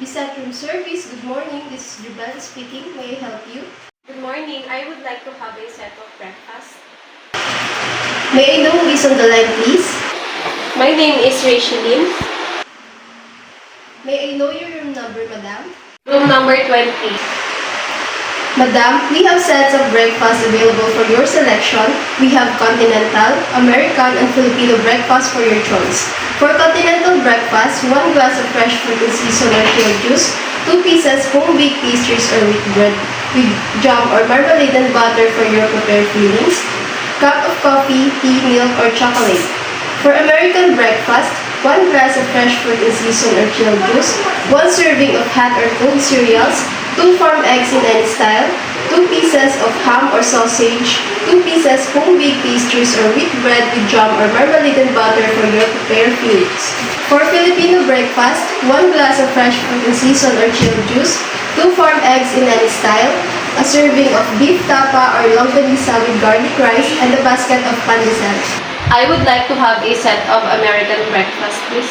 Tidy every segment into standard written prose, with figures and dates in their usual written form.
Bisat Room Service, good morning. This is Jubel speaking. May I help you? Good morning. I would like to have a set of breakfast. May I know who is on the line, please? My name is Rachelyn. May I know your room number, madam? Room number 20. Madam, we have sets of breakfast available for your selection. We have continental, American, and Filipino breakfast for your choice. For continental breakfast, 1 glass of fresh fruit and seasoned or chilled juice, 2 pieces home-baked pastries or wheat bread with jam or marmalade and butter for your prepared fillings, cup of coffee, tea, milk, or chocolate. For American breakfast, 1 glass of fresh fruit and seasoned or chilled juice, 1 serving of hot or cold cereals, 2 farm eggs in any style, 2 pieces of ham or sausage, 2 pieces home-baked pastries or wheat bread with jam or marmalade and butter for your prepared fillings. For Filipino breakfast, 1 glass of fresh fruit and seasoned or chilled juice, 2 farm eggs in any style, a serving of beef tapa or longganisa with garlic rice, and a basket of pandesal. I would like to have a set of American breakfast, please.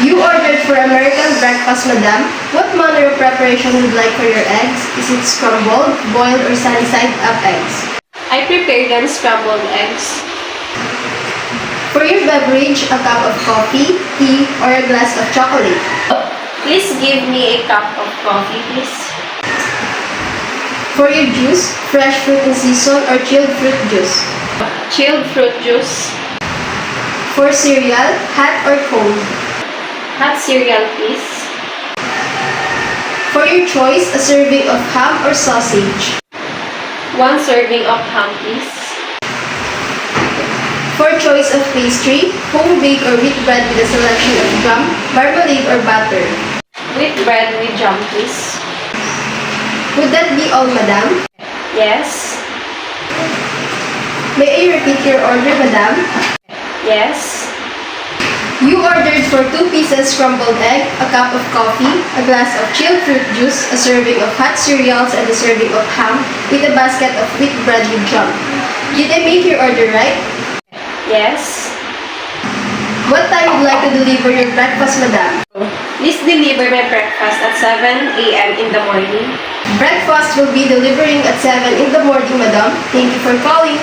You ordered for American breakfast, madam. What manner of preparation would you like for your eggs? Is it scrambled, boiled, or sunny-side-up eggs? I prepared them scrambled eggs. For your beverage, a cup of coffee, tea, or a glass of chocolate. Please give me a cup of coffee, please. For your juice, fresh fruit and seasoned or chilled fruit juice. Chilled fruit juice. For cereal, hot or cold. Hot cereal, please. For your choice, a serving of ham or sausage. 1 serving of ham, please. For choice of pastry, home-baked or wheat bread with a selection of jam, marmalade, or butter. Wheat bread with jam, please. Would that be all, madam? Yes. May I repeat your order, madam? Yes. You ordered for 2 pieces scrambled egg, a cup of coffee, a glass of chilled fruit juice, a serving of hot cereals, and a serving of ham with a basket of wheat bread with jam. Did I make your order right? Yes. What time would you like to deliver your breakfast, madam? Please deliver my breakfast at 7 a.m. in the morning. Breakfast will be delivering at 7 in the morning, madam. Thank you for calling.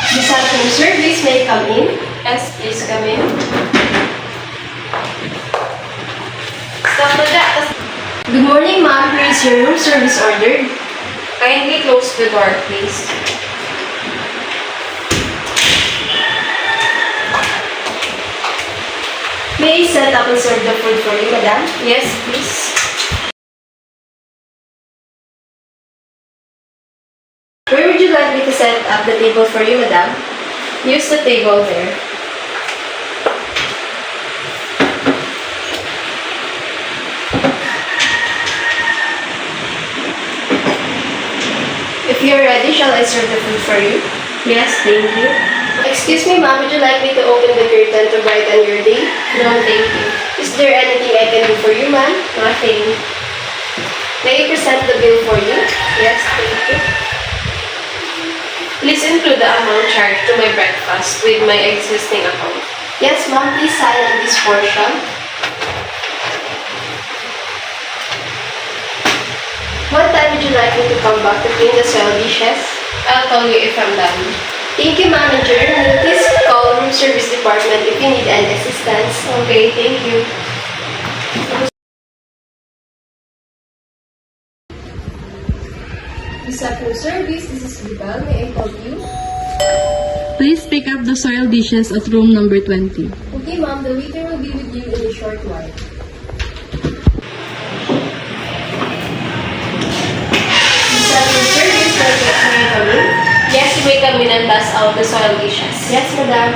Bisat Room Service, may I come in? Yes, please come in. Stop na dyan. Good morning, ma'am. Here is your room service ordered. Kindly close the door, please. May I set up and serve the food for you, madam? Yes, please. Where would you like me to set up the table for you, madam? Use the table there. If you're ready, shall I serve the food for you? Yes, thank you. Excuse me, ma'am. Would you like me to open the curtain to brighten your day? No, thank you. Is there anything I can do for you, ma'am? Nothing. May I present the bill for you? Yes, thank you. Please include the amount charged to my breakfast with my existing account. Yes, ma'am. Please sign on this portion. What time would you like me to come back to clean the soil dishes? I'll call you if I'm done. Thank you, manager. Please call room service department if you need any assistance. Okay, thank you. Bisat Room Service, this is Jubel. May I help you? Please pick up the soil dishes at room number 20. Okay, ma'am. The waiter will be with you in a short while. Bisat Room Service, may I come in? Yes, you may come in and pass out the soil dishes. Yes, madam.